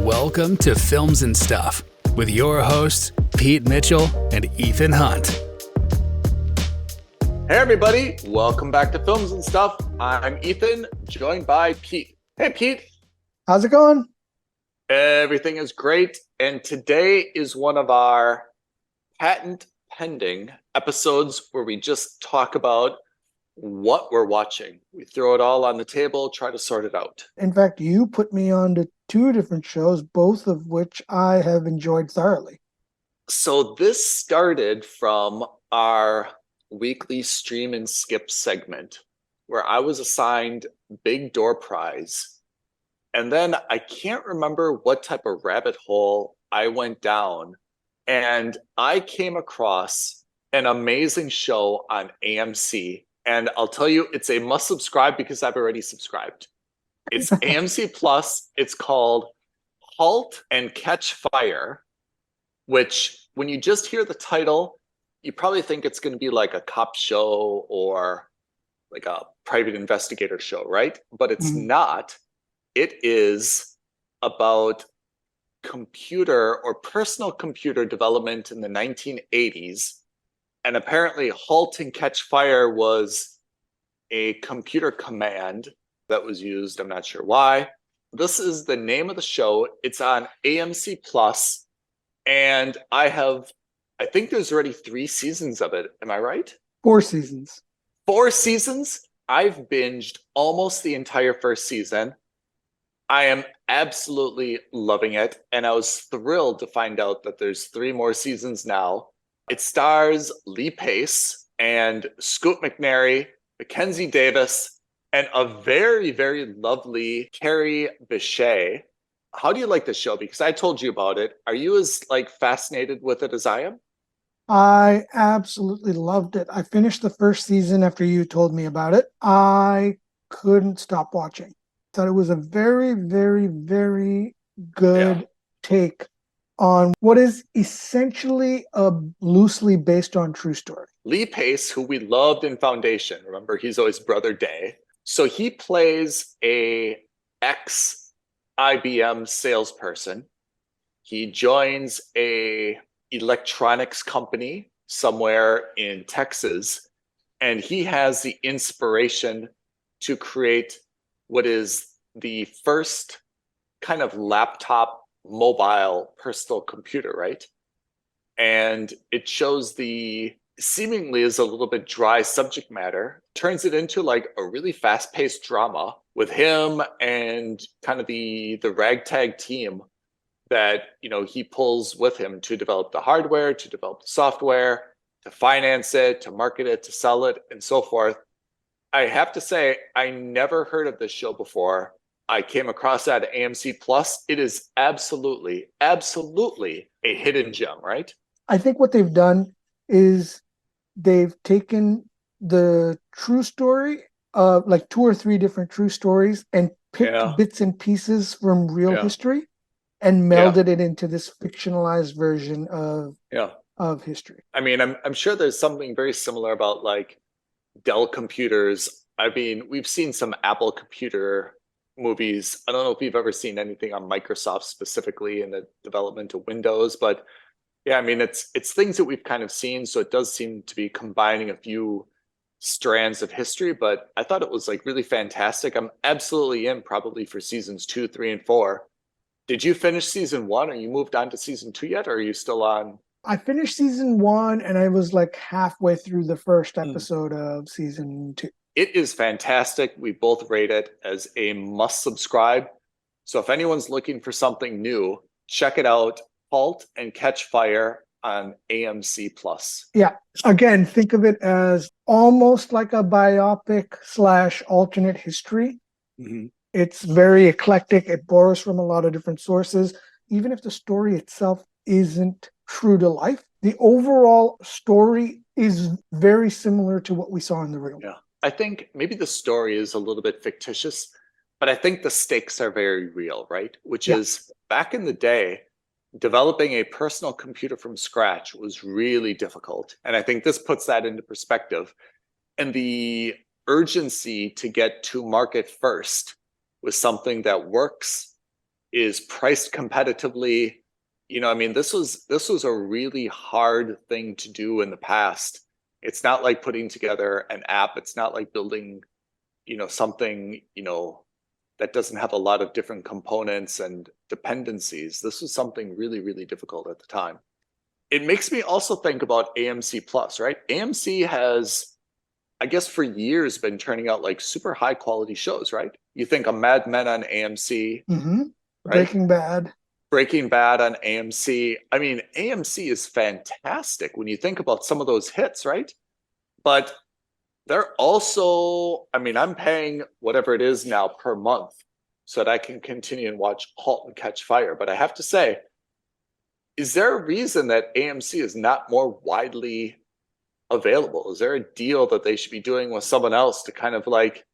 Welcome to Films and Stuff with your hosts, Pete Mitchell and Ethan Hunt. Hey everybody, welcome back to Films and Stuff. I'm Ethan, joined by Pete. Hey Pete. How's it going? Everything is great, and today is one of our patent pending episodes where we just talk about what we're watching. We throw it all on the table, try to sort it out. In fact, you put me on to two different shows, both of which I have enjoyed thoroughly. So this started from our weekly stream and skip segment where I was assigned big door prize. And then I can't remember what type of rabbit hole I went down, and I came across an amazing show on AMC. And I'll tell you, it's a must subscribe because I've already subscribed. It's AMC Plus. It's called Halt and Catch Fire, which when you just hear the title, you probably think it's going to be like a cop show or like a private investigator show, right? But it's not. It is about computer or personal computer development in the 1980s. And apparently Halt and Catch Fire was a computer command that was used. I'm not sure why. This is the name of the show. It's on AMC Plus. And I think there's already 3 seasons of it. Am I right? 4 seasons. 4 seasons? I've binged almost the entire first season. I am absolutely loving it. And I was thrilled to find out that there's 3 more seasons now. It stars Lee Pace and Scoot McNairy, Mackenzie Davis, and a very, very lovely Carrie Bechet. How do you like this show? Because I told you about it. Are you as fascinated with it as I am? I absolutely loved it. I finished the first season after you told me about it. I couldn't stop watching. Thought it was a very, very, very good take on what is essentially a loosely based on true story. Lee Pace, who we loved in Foundation, remember he's always Brother Day. So he plays a ex-IBM salesperson. He joins a electronics company somewhere in Texas, and he has the inspiration to create what is the first kind of laptop mobile personal computer, right? And it shows the seemingly is a little bit dry subject matter, turns it into like a really fast-paced drama with him and kind of the ragtag team that he pulls with him to develop the hardware, to develop the software, to finance it, to market it, to sell it, and so forth. I have to say, I never heard of this show before. I came across that at AMC Plus. It is absolutely, absolutely a hidden gem, right? I think what they've done is they've taken the true story, like 2 or 3 different true stories, and picked bits and pieces from real history and melded it into this fictionalized version of history. I mean, I'm sure there's something very similar about like Dell computers. I mean, we've seen some Apple computer movies. I don't know if you've ever seen anything on Microsoft specifically in the development of Windows, but yeah, I mean, it's things that we've kind of seen. So it does seem to be combining a few strands of history, but I thought it was like really fantastic. I'm absolutely in probably for seasons 2, 3, and 4. Did you finish season 1? Or you moved on to season 2 yet? Or are you still on? I finished season 1 and I was like halfway through the first episode of season 2. It is fantastic. We both rate it as a must subscribe. So if anyone's looking for something new, check it out. Halt and Catch Fire on AMC Plus. Yeah. Again, think of it as almost like a biopic / alternate history. Mm-hmm. It's very eclectic. It borrows from a lot of different sources. Even if the story itself isn't true to life, the overall story is very similar to what we saw in the real world. I think maybe the story is a little bit fictitious, but I think the stakes are very real, right? Which is back in the day, developing a personal computer from scratch was really difficult. And I think this puts that into perspective. And the urgency to get to market first with something that works is priced competitively. I mean, this was a really hard thing to do in the past. It's not like putting together an app. It's not like building, something, that doesn't have a lot of different components and dependencies. This was something really, really difficult at the time. It makes me also think about AMC Plus, right? AMC has, I guess, for years been turning out like super high quality shows, right? You think of Mad Men on AMC, Mm-hmm. right? Breaking Breaking Bad on AMC. I mean, AMC is fantastic when you think about some of those hits, right? But they're also, I mean, I'm paying whatever it is now per month so that I can continue and watch *Halt and Catch Fire*. But I have to say, is there a reason that AMC is not more widely available? Is there a deal that they should be doing with someone else to kind of like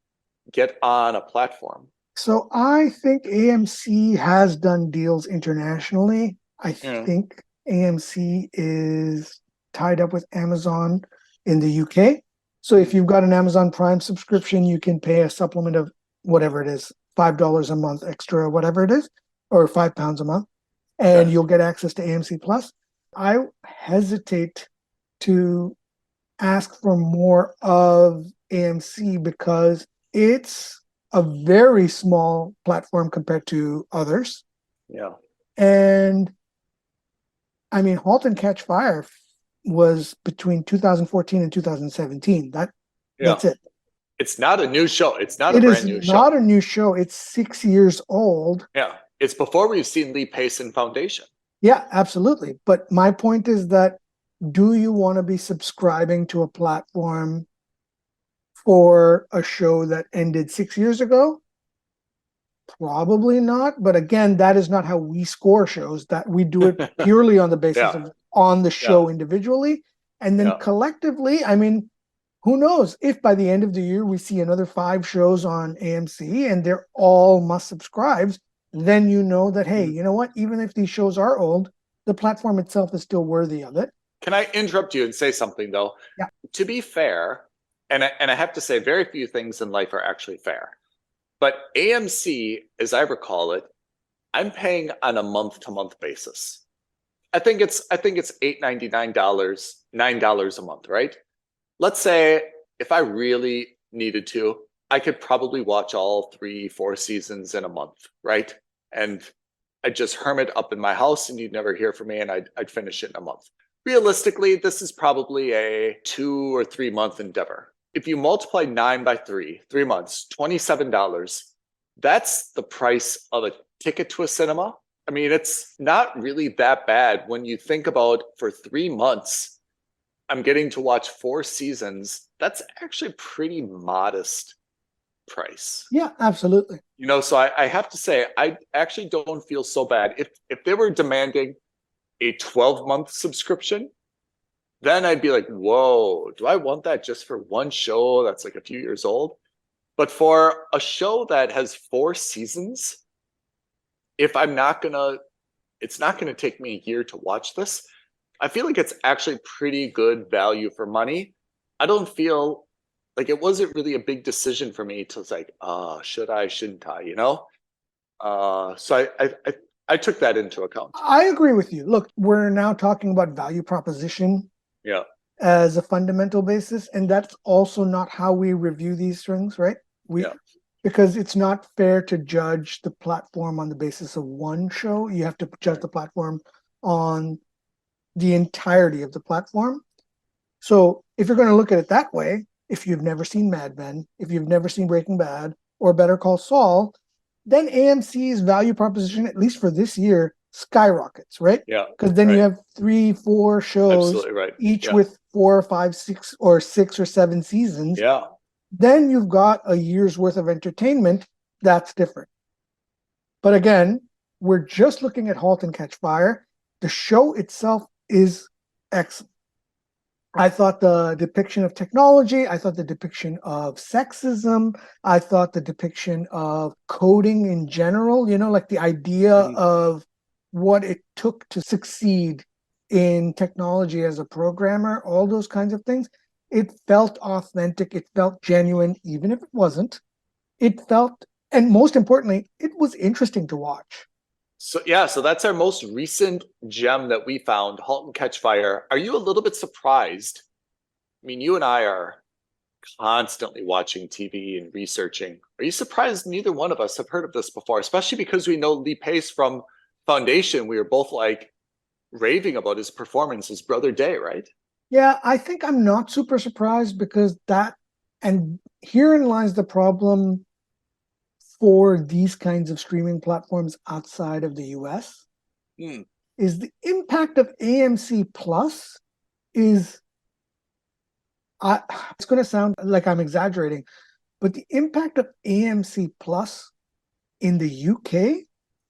get on a platform? So I think AMC has done deals internationally. I Yeah. think AMC is tied up with Amazon in the UK. So if you've got an Amazon Prime subscription, you can pay a supplement of whatever it is, $5 a month extra, whatever it is, or £5 a month, and Okay. you'll get access to AMC Plus. I hesitate to ask for more of AMC because it's a very small platform compared to others. Yeah. And I mean, *Halt and Catch Fire* was between 2014 and 2017. That's it. It's not a new show. It's not a It is brand new not show. a new show. It's 6 years old. Yeah. It's before we've seen Lee Pace Foundation. Yeah, absolutely. But my point is that, do you want to be subscribing to a platform for a show that ended 6 years ago? Probably not. But again, that is not how we score shows. That we do it purely on the basis Yeah. of on the show individually. And then Yeah. collectively, I mean, who knows if by the end of the year we see another 5 shows on AMC and they're all must subscribes, then you know that, hey, you know what? Even if these shows are old, the platform itself is still worthy of it. Can I interrupt you and say something though? Yeah. To be fair, and I have to say, very few things in life are actually fair. But AMC, as I recall it, I'm paying on a month-to-month basis. I think it's $8.99, $9 a month, right? Let's say if I really needed to, I could probably watch all 3-4 seasons in a month, right? And I'd just hermit up in my house and you'd never hear from me, and I'd finish it in a month. Realistically, this is probably a 2 or 3 month endeavor. If you multiply 9 by 3 months, $27, that's the price of a ticket to a cinema. I mean, it's not really that bad when you think about, for 3 months, I'm getting to watch 4 seasons. That's actually a pretty modest price. Yeah, absolutely. So I have to say, I actually don't feel so bad. If they were demanding a 12-month subscription, then I'd be like, whoa, do I want that just for one show that's like a few years old? But for a show that has 4 seasons, if I'm not gonna, it's not gonna take me a year to watch this, I feel like it's actually pretty good value for money. I don't feel like it wasn't really a big decision for me to like, should I, shouldn't I, So I took that into account. I agree with you. Look, we're now talking about value proposition as a fundamental basis, and that's also not how we review these things, right? Because it's not fair to judge the platform on the basis of one show. You have to judge the platform on the entirety of the platform. So if you're going to look at it that way, if you've never seen Mad Men, if you've never seen Breaking Bad or Better Call Saul, then AMC's value proposition, at least for this year, skyrockets, right? Yeah. Because then you have 3-4 shows, each with 4 or 5, 6 or 7 seasons. Yeah. Then you've got a year's worth of entertainment. That's different. But again, we're just looking at *Halt and Catch Fire*. The show itself is excellent. I thought the depiction of technology, I thought the depiction of sexism, I thought the depiction of coding in general, like the idea of what it took to succeed in technology as a programmer, all those kinds of things. It felt authentic. It felt genuine, even if it wasn't. It felt, and most importantly, it was interesting to watch. So yeah, so that's our most recent gem that we found, Halt and Catch Fire. Are you a little bit surprised? I mean, you and I are constantly watching TV and researching. Are you surprised neither one of us have heard of this before? Especially because we know Lee Pace from Foundation. We were both like raving about his performance, his brother Day, right? Yeah, I think I'm not super surprised because and herein lies the problem for these kinds of streaming platforms outside of the US, Hmm. is the impact of AMC Plus is, it's going to sound like I'm exaggerating, but the impact of AMC Plus in the UK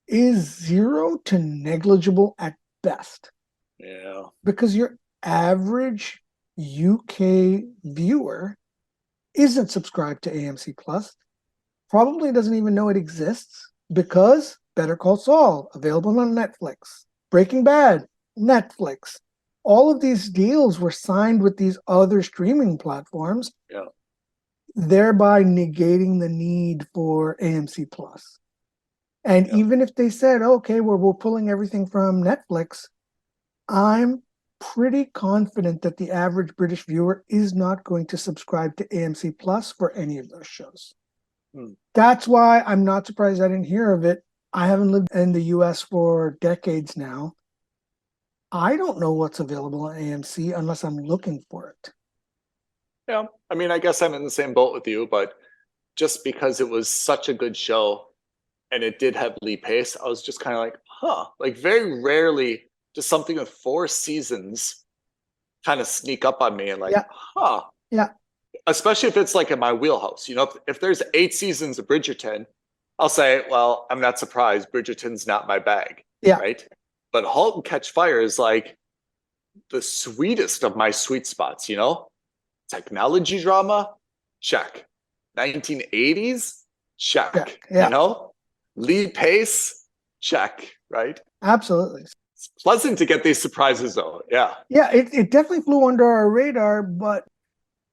is zero to negligible at best. Yeah. Because your average UK viewer isn't subscribed to AMC Plus, probably doesn't even know it exists, because Better Call Saul, available on Netflix, Breaking Bad, Netflix. All of these deals were signed with these other streaming platforms, Yeah. thereby negating the need for AMC Plus. And Yeah. even if they said, okay, we're pulling everything from Netflix, I'm pretty confident that the average British viewer is not going to subscribe to AMC Plus for any of those shows. Hmm. That's why I'm not surprised I didn't hear of it. I haven't lived in the US for decades now. I don't know what's available on AMC unless I'm looking for it. Yeah. I mean, I guess I'm in the same boat with you, but just because it was such a good show and it did have Lee Pace, I was just kind of like, huh. Like very rarely does something with 4 seasons kind of sneak up on me and like, Yeah. huh. Yeah. Especially if it's like in my wheelhouse. You know, if there's 8 seasons of Bridgerton, I'll say, well, I'm not surprised. Bridgerton's not my bag. Yeah. Right. But Halt and Catch Fire is like the sweetest of my sweet spots, you know? Technology drama, check. 1980s, check. Yeah. You know? Lee Pace, check, right? Absolutely. It's pleasant to get these surprises though. Yeah. Yeah, it definitely flew under our radar, but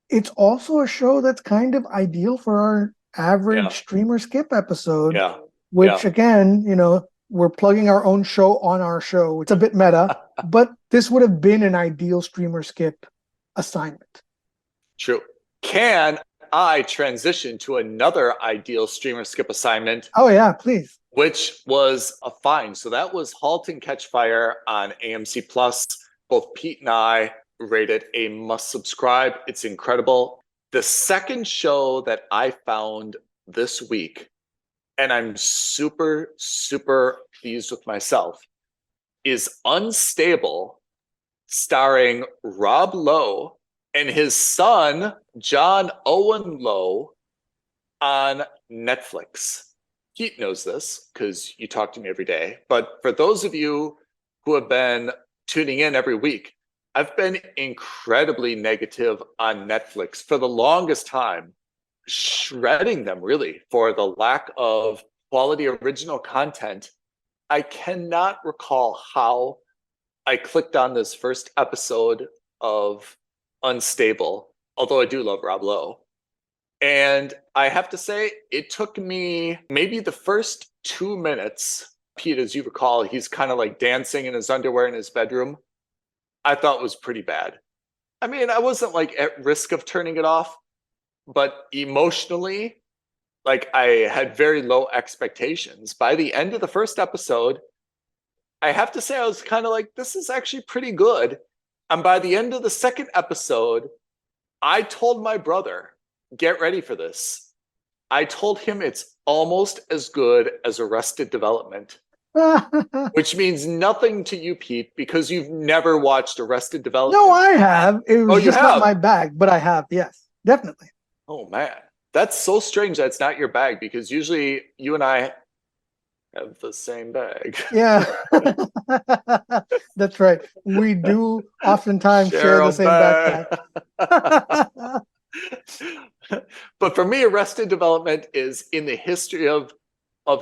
it's also a show that's kind of ideal for our average streamer skip episode, Yeah. which again, we're plugging our own show on our show. It's a bit meta, but this would have been an ideal streamer skip assignment. True. Can I transition to another ideal streamer skip assignment? Oh yeah, please. Which was a find. So that was Halt and Catch Fire on AMC Plus. Both Pete and I rated a must subscribe. It's incredible. The second show that I found this week, and I'm super, super pleased with myself, is Unstable, starring Rob Lowe and his son, John Owen Lowe, on Netflix. Pete knows this because you talk to me every day. But for those of you who have been tuning in every week, I've been incredibly negative on Netflix for the longest time, shredding them really for the lack of quality original content. I cannot recall how I clicked on this first episode of Unstable, although I do love Rob Lowe. And I have to say, it took me maybe the first 2 minutes. Pete, as you recall, he's kind of like dancing in his underwear in his bedroom. I thought was pretty bad. I mean, I wasn't like at risk of turning it off, but emotionally, like I had very low expectations. By the end of the first episode, I have to say I was kind of like, this is actually pretty good. And by the end of the second episode, I told my brother, get ready for this. I told him it's almost as good as Arrested Development, which means nothing to you, Pete, because you've never watched Arrested Development. No, I have. It was just have? not my bag, but I have. Yes, definitely. Oh, man. That's so strange that's not your bag, because usually you and I have the same bag. Yeah, that's right. We do oftentimes share the same backpack. But for me, Arrested Development is, in the history of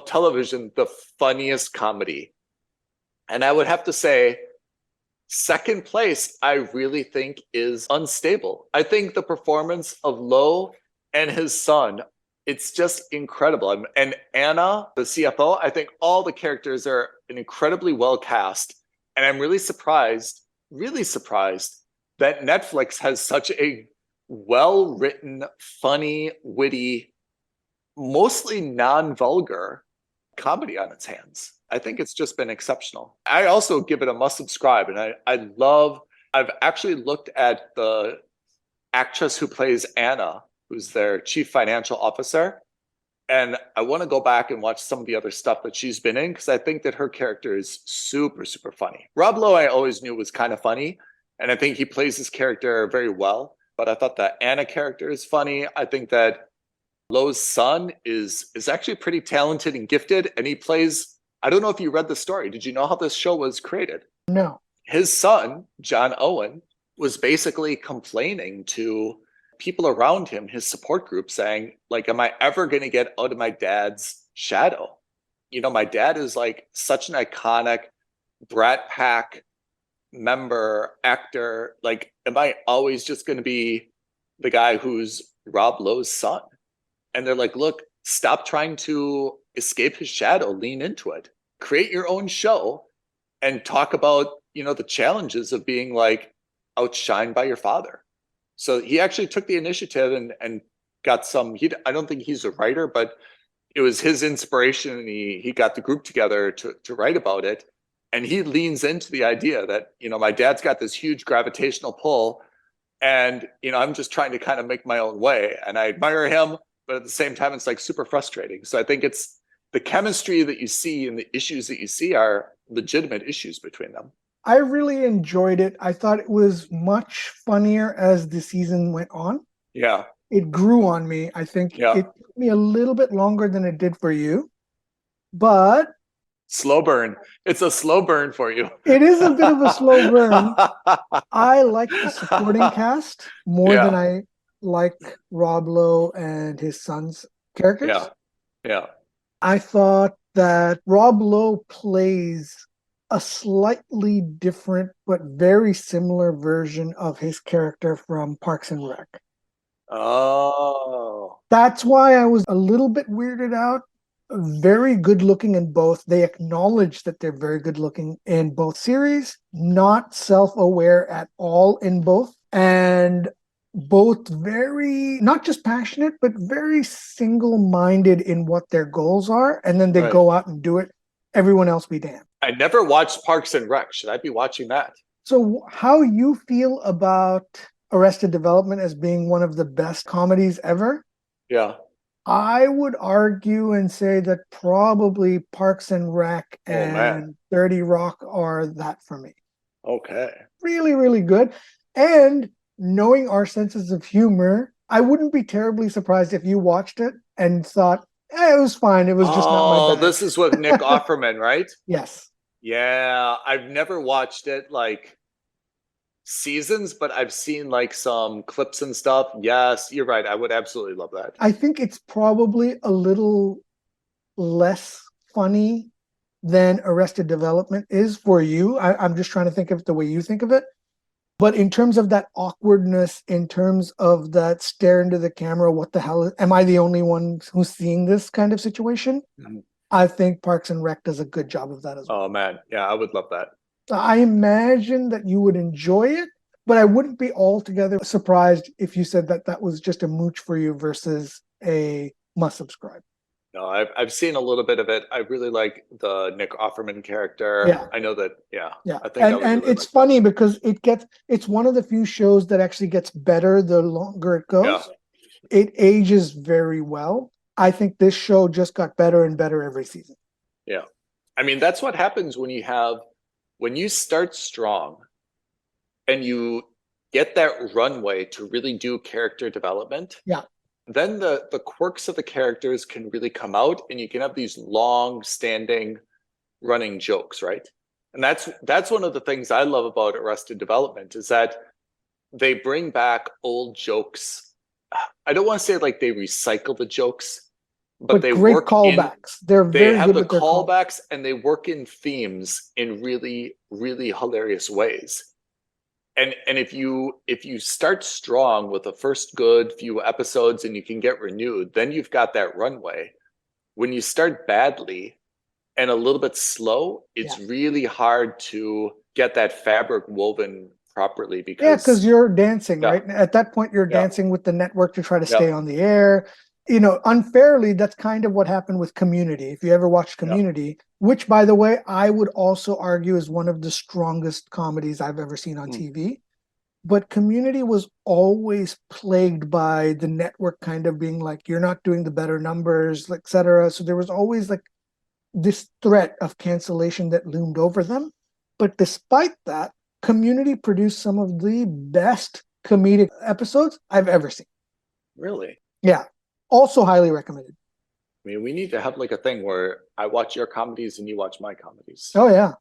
television, the funniest comedy. And I would have to say, second place, I really think, is Unstable. I think the performance of Lowe and his son It's just incredible. And Anna, the CFO, I think all the characters are incredibly well cast. And I'm really surprised that Netflix has such a well written, funny, witty, mostly non vulgar comedy on its hands. I think it's just been exceptional. I also give it a must subscribe. And I've actually looked at the actress who plays Anna, who's their chief financial officer. And I want to go back and watch some of the other stuff that she's been in because I think that her character is super, super funny. Rob Lowe, I always knew was kind of funny. And I think he plays his character very well. But I thought that Anna character is funny. I think that Lowe's son is actually pretty talented and gifted. And he plays, I don't know if you read the story. Did you know how this show was created? No. His son, John Owen, was basically complaining to people around him, his support group, saying, like, am I ever going to get out of my dad's shadow? You know, my dad is like such an iconic Brat Pack member, actor. Like, am I always just going to be the guy who's Rob Lowe's son? And they're like, look, stop trying to escape his shadow, lean into it, create your own show and talk about, you know, the challenges of being like outshined by your father. So he actually took the initiative and got some, I don't think he's a writer, but it was his inspiration. And he got the group together to write about it. And he leans into the idea that, you know, my dad's got this huge gravitational pull and, you know, I'm just trying to kind of make my own way. And I admire him, but at the same time, it's like super frustrating. So I think it's the chemistry that you see and the issues that you see are legitimate issues between them. I really enjoyed it. I thought it was much funnier as the season went on. Yeah. It grew on me. I think it took me a little bit longer than it did for you, but slow burn. It's a slow burn for you. It is a bit of a slow burn. I like the supporting cast more than I like Rob Lowe and his son's characters. Yeah. I thought that Rob Lowe plays a slightly different but very similar version of his character from Parks and Rec. Oh. That's why I was a little bit weirded out. Very good looking in both. They acknowledge that they're very good looking in both series, not self-aware at all in both, and both very, not just passionate, but very single-minded in what their goals are. And then they go out and do it. Everyone else be damned. I never watched Parks and Rec. Should I be watching that? So how you feel about Arrested Development as being one of the best comedies ever? Yeah. I would argue and say that probably Parks and Rec and 30 Rock are that for me. Okay. Really, really good. And knowing our senses of humor, I wouldn't be terribly surprised if you watched it and thought, it was fine. It was just not my bag. This is with Nick Offerman, right? Yes. Yeah. I've never watched it like seasons, but I've seen like some clips and stuff. Yes, you're right. I would absolutely love that. I think it's probably a little less funny than Arrested Development is for you. I'm just trying to think of the way you think of it. But in terms of that awkwardness, in terms of that stare into the camera, what the hell, am I the only one who's seeing this kind of situation? Mm-hmm. I think Parks and Rec does a good job of that as well. Oh, man. Yeah, I would love that. I imagine that you would enjoy it, but I wouldn't be altogether surprised if you said that that was just a mooch for you versus a must subscribe. No, I've seen a little bit of it. I really like the Nick Offerman character. Yeah. I know that. Yeah. Yeah. I think and really it's funny because it's one of the few shows that actually gets better the longer it goes. Yeah. It ages very well. I think this show just got better and better every season. Yeah. I mean, that's what happens when you start strong and you get that runway to really do character development. Yeah. Then the quirks of the characters can really come out and you can have these long standing running jokes, right? And that's one of the things I love about Arrested Development is that they bring back old jokes. I don't want to say like they recycle the jokes, but they great work callbacks. They have the callbacks and they work in themes in really, really hilarious ways. And if you start strong with the first good few episodes and you can get renewed, then you've got that runway. When you start badly and a little bit slow, it's really hard to get that fabric woven properly because you're dancing, right? At that point, you're Yeah. dancing with the network to try to stay on the air. Unfairly, that's kind of what happened with Community. If you ever watched Community, which, by the way, I would also argue is one of the strongest comedies I've ever seen on TV. But Community was always plagued by the network kind of being like, you're not doing the better numbers, et cetera. So there was always like this threat of cancellation that loomed over them. But despite that, Community produced some of the best comedic episodes I've ever seen. Really? Yeah. Also highly recommended. I mean, we need to have like a thing where I watch your comedies and you watch my comedies. Oh, yeah.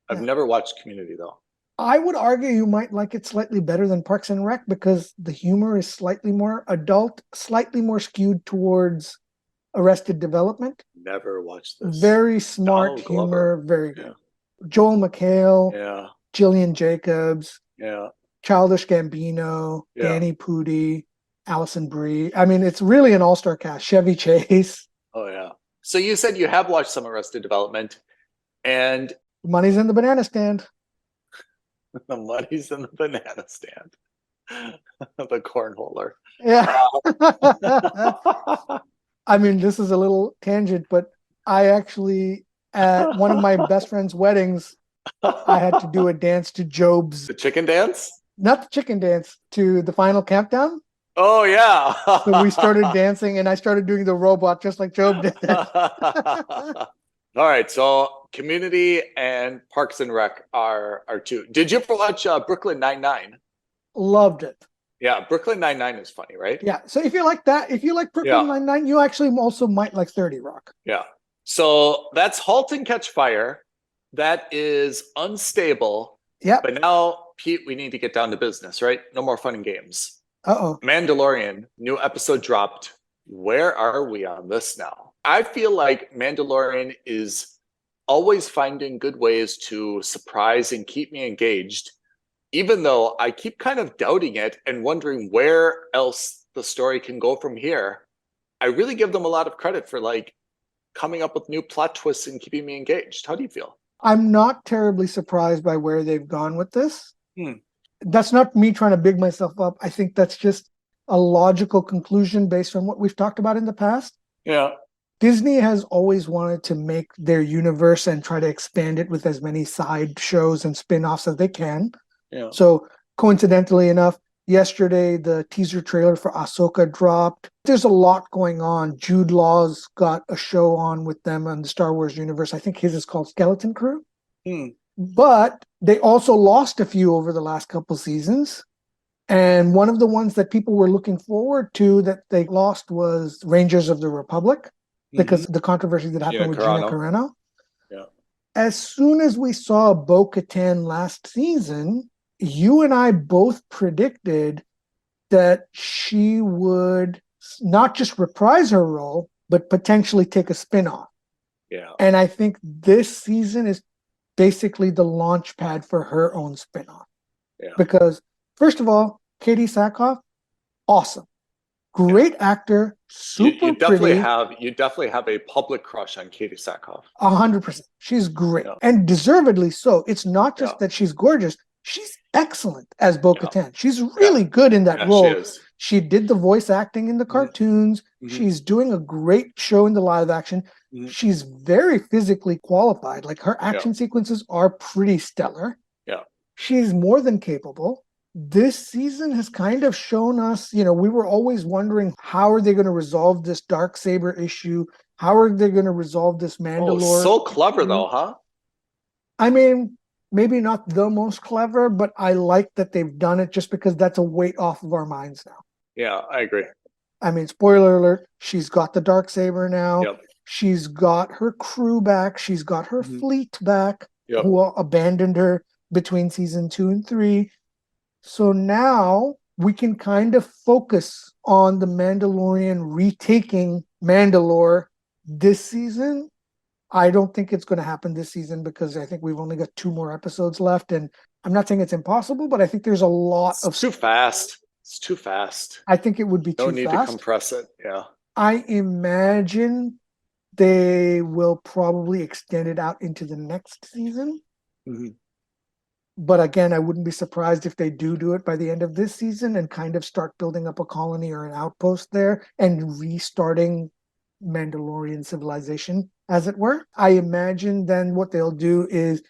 I've never watched Community, though. I would argue you might like it slightly better than Parks and Rec because the humor is slightly more adult, slightly more skewed towards Arrested Development. Never watched this. Very smart humor, very good. Joel McHale, Jillian Jacobs, Childish Gambino, Danny Pudi, Allison Brie. I mean, it's really an all-star cast. Chevy Chase. Oh, yeah. So you said you have watched some Arrested Development, and Money's in the banana stand. The money's in the banana stand. The cornholer. Yeah. I mean, this is a little tangent, but I actually, at one of my best friend's weddings, I had to do a dance to Job's. The chicken dance? Not the chicken dance, to the final countdown. Oh, yeah. So we started dancing and I started doing the robot just like Job did. All right, so Community and Parks and Rec are two. Did you ever watch Brooklyn Nine-Nine? Loved it. Yeah, Brooklyn Nine-Nine is funny, right? Yeah, so if you like that, if you like Brooklyn Nine-Nine, you actually also might like 30 Rock. Yeah, so that's Halt and Catch Fire. That is unstable. Yeah. But now, Pete, we need to get down to business, right? No more fun and games. Uh-oh. Mandalorian, new episode dropped. Where are we on this now? I feel like Mandalorian is always finding good ways to surprise and keep me engaged, even though I keep kind of doubting it and wondering where else the story can go from here. I really give them a lot of credit for like coming up with new plot twists and keeping me engaged. How do you feel? I'm not terribly surprised by where they've gone with this. That's not me trying to big myself up. I think that's just a logical conclusion based on what we've talked about in the past. Yeah. Disney has always wanted to make their universe and try to expand it with as many side shows and spin-offs as they can. Yeah. So coincidentally enough, yesterday the teaser trailer for Ahsoka dropped. There's a lot going on. Jude Law's got a show on with them on the Star Wars universe. I think his is called Skeleton Crew. But they also lost a few over the last couple seasons. And one of the ones that people were looking forward to that they lost was Rangers of the Republic, because of the controversy that happened with Gina Carano. Yeah. As soon as we saw Bo-Katan last season, you and I both predicted that she would not just reprise her role, but potentially take a spin-off. Yeah. And I think this season is basically the launch pad for her own spin-off. Yeah. Because, first of all, Katie Sackhoff, awesome. Great actor, super you definitely pretty. You definitely have a public crush on Katie Sackhoff. 100%. She's great. And deservedly so. It's not just that she's gorgeous. She's excellent as Bo-Katan. She's really good in that role. She is. She did the voice acting in the cartoons. She's doing a great show in the live action. She's very physically qualified. Like, her action sequences are pretty stellar. Yeah. She's more than capable. This season has kind of shown us, we were always wondering, how are they going to resolve this Darksaber issue? How are they going to resolve this Mandalore? Oh, so clever though, huh? I mean, maybe not the most clever, but I like that they've done it just because that's a weight off of our minds now. Yeah, I agree. I mean, spoiler alert, she's got the Darksaber now. Yep. She's got her crew back. She's got her fleet back, who abandoned her between season 2 and 3. So now we can kind of focus on the Mandalorian retaking Mandalore this season. I don't think it's going to happen this season because I think we've only got 2 more episodes left. And I'm not saying it's impossible, but I think there's a lot It's of. too fast. It's too fast. I think it would be No too need to fast. compress it. Yeah. I imagine they will probably extend it out into the next season. Mhm. But again, I wouldn't be surprised if they do it by the end of this season and kind of start building up a colony or an outpost there and restarting Mandalorian civilization, as it were. I imagine then what they'll do is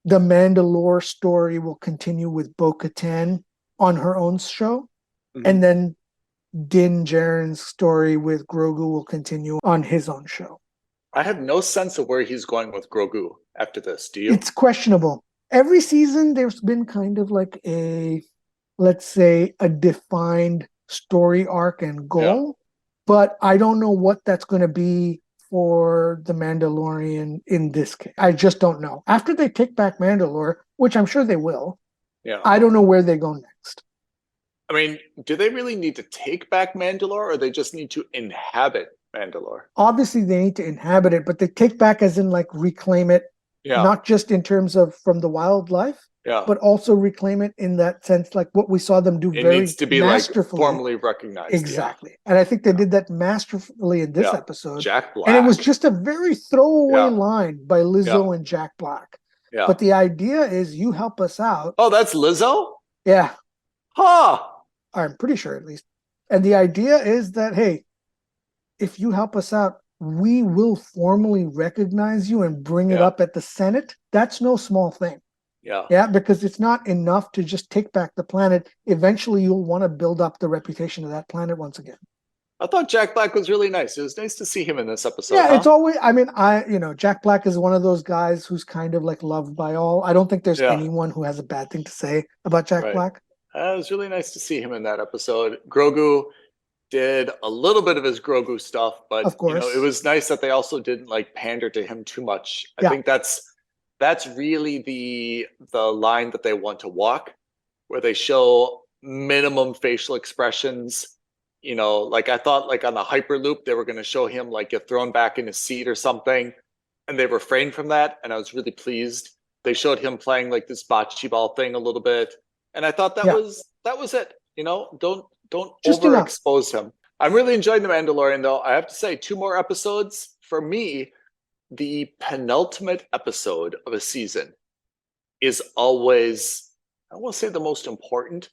the Mandalore story will continue with Bo-Katan on her own show, Mhm. and then Din Djarin's story with Grogu will continue on his own show. I have no sense of where he's going with Grogu after this. Do you? It's questionable. Every season, there's been kind of like let's say, a defined story arc and goal, but I don't know what that's going to be for the Mandalorian in this case. I just don't know. After they take back Mandalore, which I'm sure they will, Yeah. I don't know where they go next. I mean, do they really need to take back Mandalore, or they just need to inhabit Mandalore? Obviously, they need to inhabit it, but they take back as in like reclaim it, Yeah. not just in terms of from the wildlife, Yeah. but also reclaim it in that sense, like what we saw them do It very needs to be like masterfully. formally recognized. Exactly. And I think they did that masterfully in this Yeah. episode. Jack Black. And it was just a very throwaway Yeah. line by Lizzo Yeah. and Jack Black. Yeah. But the idea is you help us out. Oh, that's Lizzo? Yeah, Huh. I'm pretty sure at least. And the idea is that, hey, if you help us out, we will formally recognize you and bring it Yeah. up at the Senate. That's no small thing. Yeah. Yeah, because it's not enough to just take back the planet. Eventually, you'll want to build up the reputation of that planet once again. I thought Jack Black was really nice. It was nice to see him in this episode. Yeah, huh? it's always, I mean, Jack Black is one of those guys who's kind of like loved by all. I don't think there's Yeah. anyone who has a bad thing to say about Jack Right. Black. It was really nice to see him in that episode. Grogu did a little bit of his Grogu stuff, but Of course. it was nice that they also didn't like pander to him too much. I Yeah. think that's really the line that they want to walk, where they show minimum facial expressions. Like I thought, like on the Hyperloop, they were going to show him like get thrown back in his seat or something, and they refrained from that, and I was really pleased. They showed him playing like this bocce ball thing a little bit, and I thought that Yeah. was it. Don't Just enough. overexpose him. I'm really enjoying The Mandalorian, though. I have to say, 2 more episodes for me. The penultimate episode of a season is always, I won't say the most important,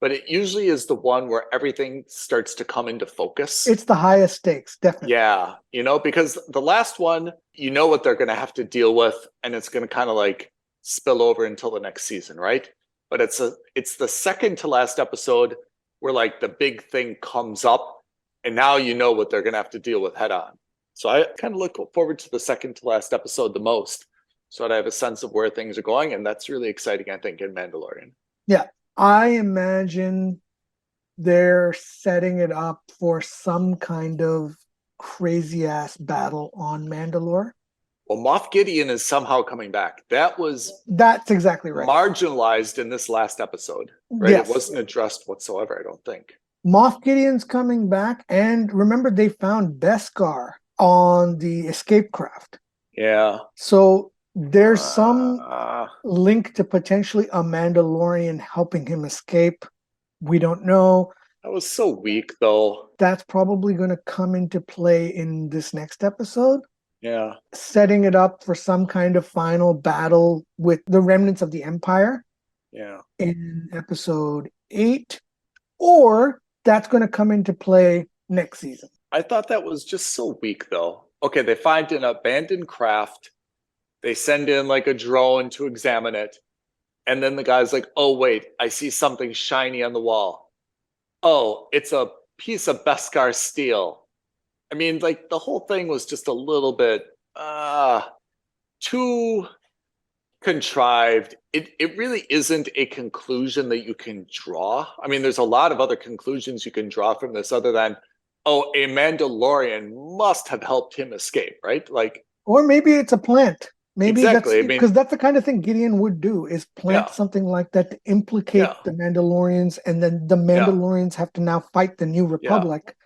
but it usually is the one where everything starts to come into focus. It's the highest stakes, definitely. Yeah, because the last one, what they're going to have to deal with, and it's going to kind of like spill over until the next season, right? But it's the second to last episode where like the big thing comes up, and now what they're going to have to deal with head on. So I kind of look forward to the second to last episode the most, so that I have a sense of where things are going, and that's really exciting, I think, in Mandalorian. Yeah, I imagine they're setting it up for some kind of crazy ass battle on Mandalore. Well, Moff Gideon is somehow coming back. That's exactly right. Marginalized in this last episode, right? Yes. It wasn't addressed whatsoever, I don't think. Moff Gideon's coming back, and remember they found Beskar on the escape craft. Yeah. So there's some link to potentially a Mandalorian helping him escape. We don't know. That was so weak, though. That's probably going to come into play in this next episode. Yeah. Setting it up for some kind of final battle with the remnants of the Empire. Yeah. In episode 8. Or that's going to come into play next season. I thought that was just so weak, though. Okay, they find an abandoned craft. They send in like a drone to examine it. And then the guy's like, oh, wait, I see something shiny on the wall. Oh, it's a piece of Beskar steel. I mean, like the whole thing was just a little bit too contrived. It really isn't a conclusion that you can draw. I mean, there's a lot of other conclusions you can draw from this other than, oh, a Mandalorian must have helped him escape, right? Like, or maybe it's a plant. Maybe exactly. Because that's the kind of thing Gideon would do, is plant something like that to implicate the Mandalorians, and then the Mandalorians have to now fight the New Republic.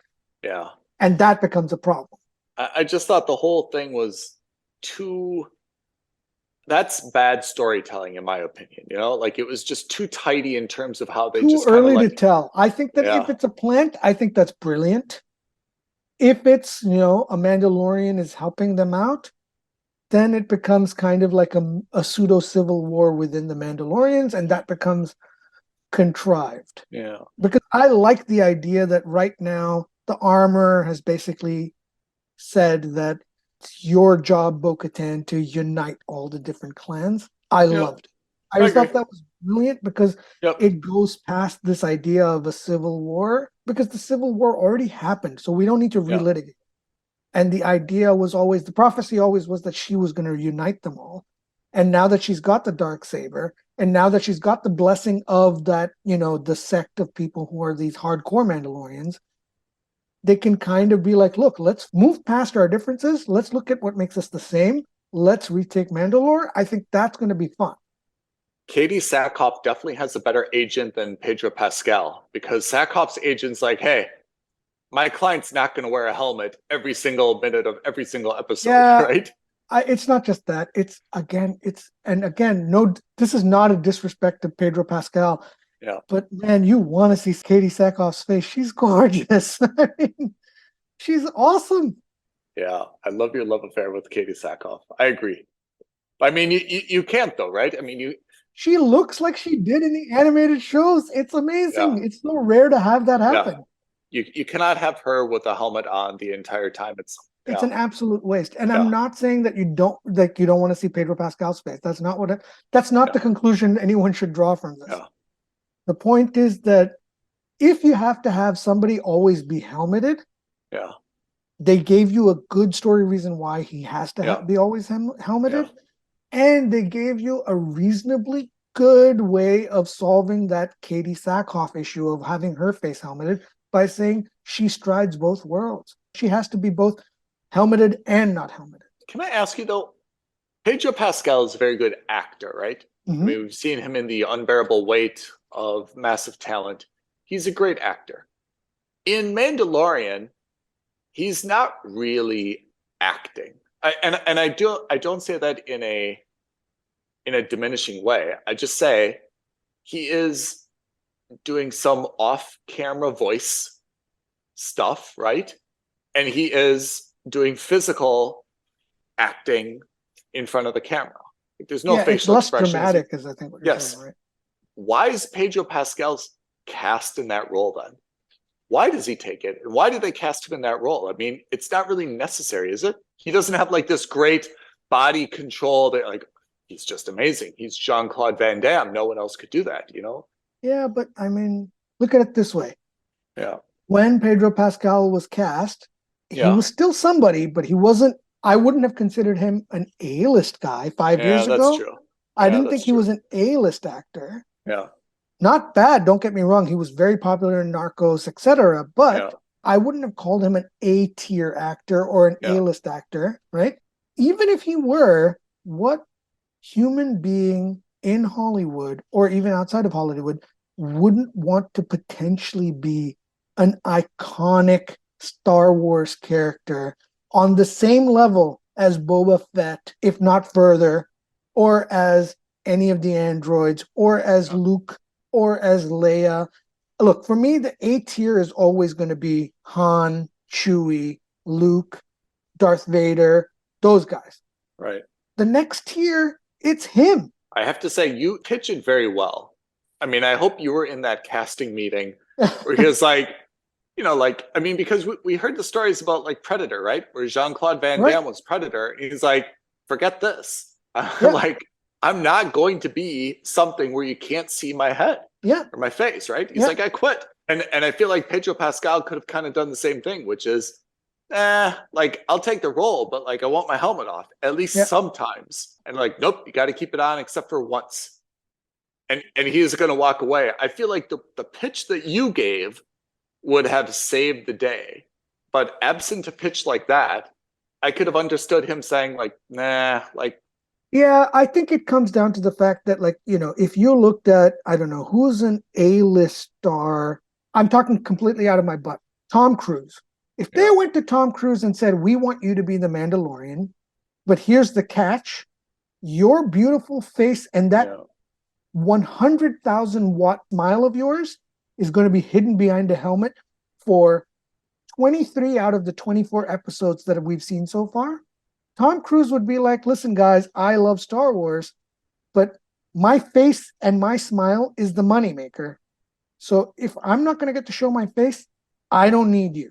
Yeah. And that becomes a problem. I just thought the whole thing was too that's bad storytelling, in my opinion. You know, like it was just too tidy in terms of how they Too just kind of early to like, tell. I think that if yeah, it's a plant, I think that's brilliant. If it's, a Mandalorian is helping them out, then it becomes kind of like a pseudo civil war within the Mandalorians, and that becomes contrived. yeah, Because I like the idea that right now the armor has basically said that it's your job, Bo-Katan, to unite all the different clans. I yeah. loved it. I I just agree. thought that was brilliant because Yep. it goes past this idea of a civil war, because the civil war already happened, so we don't need to Yeah. relitigate. And the idea was always, the prophecy always was that she was going to unite them all. And now that she's got the dark saber, and now that she's got the blessing of that, the sect of people who are these hardcore Mandalorians, they can kind of be like, look, let's move past our differences. Let's look at what makes us the same. Let's retake Mandalore. I think that's going to be fun. Katie Sackhoff definitely has a better agent than Pedro Pascal, because Sackhoff's agent's like, hey, my client's not going to wear a helmet every single minute of every single episode, Yeah, right? it's not just that. No, this is not a disrespect to Pedro Pascal. Yeah. But man, you want to see Katie Sackhoff's face. She's gorgeous. I mean, she's awesome. Yeah. I love your love affair with Katie Sackhoff. I agree. I mean, you can't though, right? I mean, She looks like she did in the animated shows. It's amazing. yeah, It's so rare to have that yeah. happen. You cannot have her with a helmet on the entire time. It's Yeah, an absolute waste. And I'm yeah, not saying that you don't want to see Pedro Pascal's face. That's not yeah, the conclusion anyone should draw from this. yeah, The point is that if you have to have somebody always be helmeted, yeah, they gave you a good story reason why he has to yeah, be always helmeted. yeah. And they gave you a reasonably good way of solving that Katie Sackhoff issue of having her face helmeted by saying she strides both worlds. She has to be both helmeted and not helmeted. Can I ask you though? Pedro Pascal is a very good actor, right? I mean, we've seen him in The Unbearable Weight of Massive Talent. He's a great actor. In Mandalorian, he's not really acting. I don't say that in a diminishing way. I just say he is doing some off-camera voice stuff, right? And he is doing physical acting in front of the camera. There's no It's facial less expressions. dramatic, as I think what you're Yes. saying, right? Why is Pedro Pascal's cast in that role then? Why does he take it? And why do they cast him in that role? I mean, it's not really necessary, is it? He doesn't have like this great body control that like he's just amazing. He's Jean-Claude Van Damme. No one else could do that, you know? Yeah, but I mean, look at it this way. Yeah. When Pedro Pascal was cast, he Yeah. was still somebody, but he wasn't. I wouldn't have considered him an A-list guy 5 years Yeah, that's ago. true. I Yeah, didn't that's think he true. was an A-list actor. Yeah. Not bad, don't get me wrong. He was very popular in Narcos, etc. But Yeah. I wouldn't have called him an A-tier actor or an Yeah. A-list actor, right? Even if he were, what human being in Hollywood or even outside of Hollywood wouldn't want to potentially be an iconic Star Wars character on the same level as Boba Fett, if not further, or as any of the androids, or as Yeah. Luke, or as Leia? Look, for me, the A tier is always going to be Han, Chewie, Luke, Darth Vader, those guys. Right. The next tier, it's him. I have to say, you pitch it very well. I mean, I hope you were in that casting meeting where he was like, I mean, because we heard the stories about like Predator, right? Where Jean-Claude Van Right. Damme was Predator. And he's like, forget this. Yeah. Like, I'm not going to be something where you can't see my head Yeah. or my face, right? He's Yeah. like, I quit. And I feel like Pedro Pascal could have kind of done the same thing, which is, like I'll take the role, but like I want my helmet off at least Yeah. sometimes. And like, nope, you got to keep it on except for once. And he is going to walk away. I feel like the pitch that you gave would have saved the day, but absent a pitch like that, I could have understood him saying like, nah, like. Yeah, I think it comes down to the fact that, like, if you looked at, I don't know, who's an A-list star, I'm talking completely out of my butt, Tom Cruise. If they went to Tom Cruise and said, we want you to be the Mandalorian, but here's the catch, your beautiful face and that Yeah. 100,000 watt smile of yours is going to be hidden behind a helmet for 23 out of the 24 episodes that we've seen so far. Tom Cruise would be like, listen, guys, I love Star Wars, but my face and my smile is the moneymaker. So if I'm not going to get to show my face, I don't need you.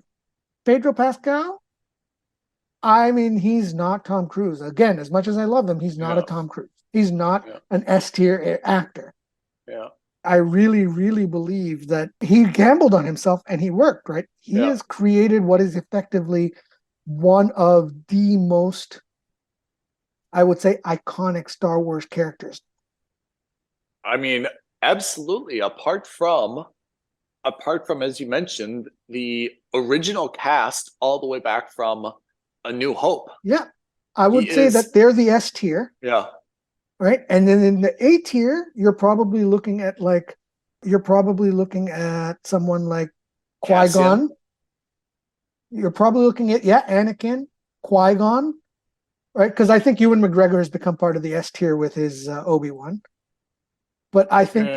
Pedro Pascal, I mean, he's not Tom Cruise. Again, as much as I love him, he's not a Tom Cruise. He's not an S tier actor. Yeah. I really, really believe that he gambled on himself and he worked, right? He has created what is effectively one of the most, I would say, iconic Star Wars characters. I mean, absolutely. Apart from, as you mentioned, the original cast all the way back from A New Hope. Yeah. I would say that they're the S tier. Yeah. Right. And then in the A tier, you're probably looking at someone like Qui-Gon. You're probably looking at, Anakin, Qui-Gon, right? Because I think Ewan McGregor has become part of the S tier with his Obi-Wan. But I think,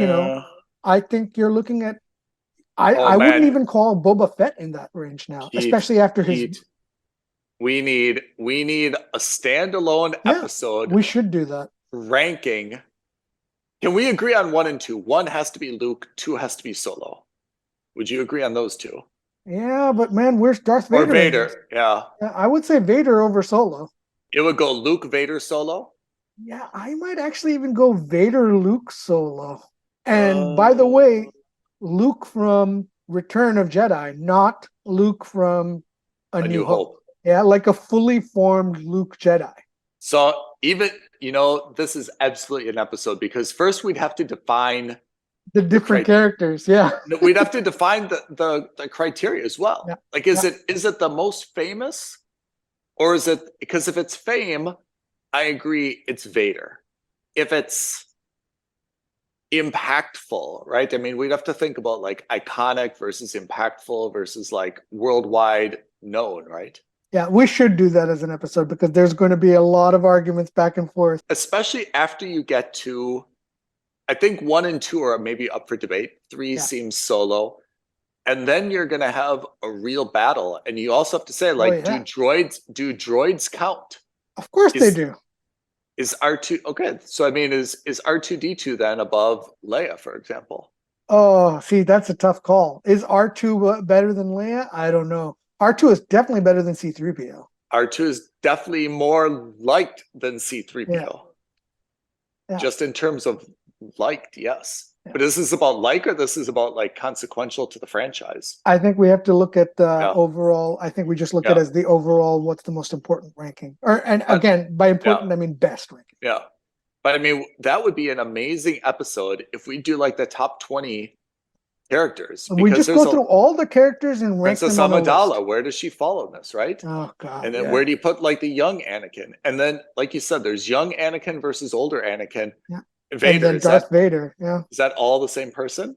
I think you're looking at, I wouldn't even call Boba Fett in that range now, especially after his. We need a standalone episode. We should do that. Ranking. Can we agree on 1 and 2? 1 has to be Luke, 2 has to be Solo. Would you agree on those 2? Yeah, but man, where's Darth Vader? Or Vader, yeah. I would say Vader over Solo. It would go Luke, Vader, Solo? Yeah, I might actually even go Vader, Luke, Solo. And by the way, Luke from Return of Jedi, not Luke from A New Hope. Yeah, like a fully formed Luke Jedi. So even, this is absolutely an episode because first we'd have to define the different characters. Yeah. We'd have to define the criteria as well. Yeah. Like, is it the most famous, or is it, because if it's fame, I agree, it's Vader. If it's impactful, right? I mean, we'd have to think about like iconic versus impactful versus like worldwide known, right? Yeah, we should do that as an episode because there's going to be a lot of arguments back and forth. Especially after you get to, I think 1 and 2 are maybe up for debate. 3 seems Solo. And then you're going to have a real battle. And you also have to say, like, do droids count? Of course they do. Is R2, okay. So, I mean, is R2-D2 then above Leia, for example? Oh, see, that's a tough call. Is R2 better than Leia? I don't know. R2 is definitely better than C-3PO. R2 is definitely more liked than C-3PO. Yeah. Just in terms of liked, yes. Yeah. But is this about like, or this is about like consequential to the franchise? I think we have to look at the overall. I think we just look at it as the overall, what's the most important ranking. And again, by important, I mean best ranking. Yeah. But I mean, that would be an amazing episode if we do like the top 20 characters. We just go through all the characters and rank Princess them on Amidala, where does she fall in this, right? Oh God! And then where do you put like the young Anakin? And then, like you said, there's young Anakin versus older Anakin. Yeah. Vader. And then Darth Vader. Yeah. Is that all the same person?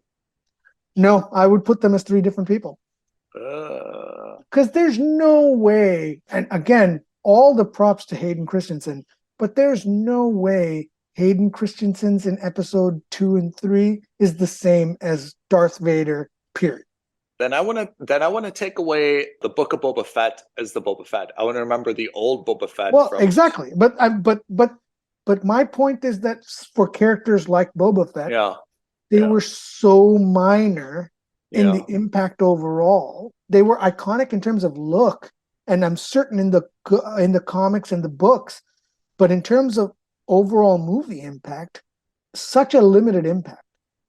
No, I would put them as 3 different people. Because there's no way, and again, all the props to Hayden Christensen, but there's no way Hayden Christensen's in episode 2 and 3 is the same as Darth Vader, period. Then I want to take away the Book of Boba Fett as the Boba Fett. I want to remember the old Boba Fett. Well, exactly. But my point is that for characters like Boba Fett, they were so minor in the impact overall. They were iconic in terms of look, and I'm certain in the comics and the books, but in terms of overall movie impact, such a limited impact.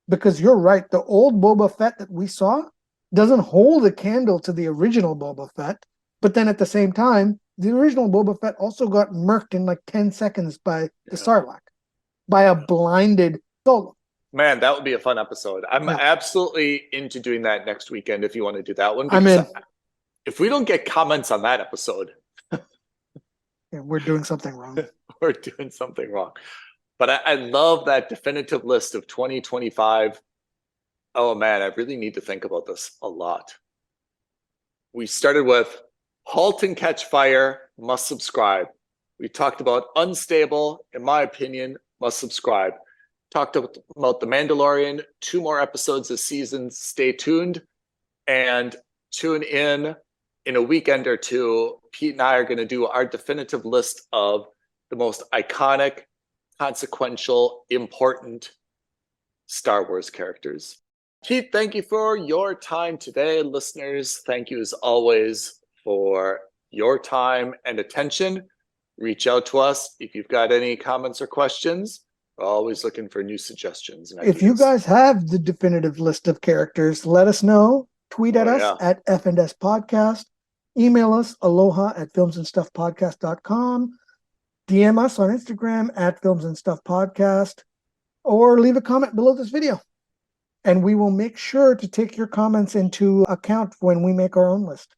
Because you're right, the old Boba Fett that we saw doesn't hold a candle to the original Boba Fett, but then at the same time, the original Boba Fett also got murked in like 10 seconds by the Sarlacc, by a blinded Solo. Man, that would be a fun episode. I'm absolutely into doing that next weekend if you want to do that one. I'm in. If we don't get comments on that episode, we're doing something wrong. We're doing something wrong. But I love that definitive list of 2025. Oh man, I really need to think about this a lot. We started with Halt and Catch Fire, must subscribe. We talked about Unstable, in my opinion, must subscribe. Talked about The Mandalorian, 2 more episodes this season. Stay tuned and tune in a weekend or two. Pete and I are going to do our definitive list of the most iconic, consequential, important Star Wars characters. Pete, thank you for your time today. Listeners, thank you as always for your time and attention. Reach out to us if you've got any comments or questions. We're always looking for new suggestions and ideas. If you guys have the definitive list of characters, let us know. Tweet at us at F&S Podcast. Email us aloha@filmsandstuffpodcast.com. DM us on Instagram at filmsandstuffpodcast, or leave a comment below this video. And we will make sure to take your comments into account when we make our own list.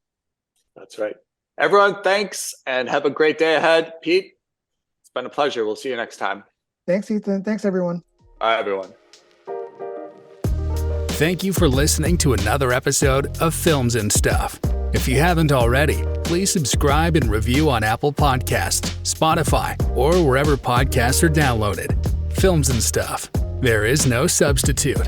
That's right. Everyone, thanks and have a great day ahead. Pete, it's been a pleasure. We'll see you next time. Thanks, Ethan. Thanks, everyone. All right, everyone. Thank you for listening to another episode of Films and Stuff. If you haven't already, please subscribe and review on Apple Podcasts, Spotify, or wherever podcasts are downloaded. Films and Stuff. There is no substitute.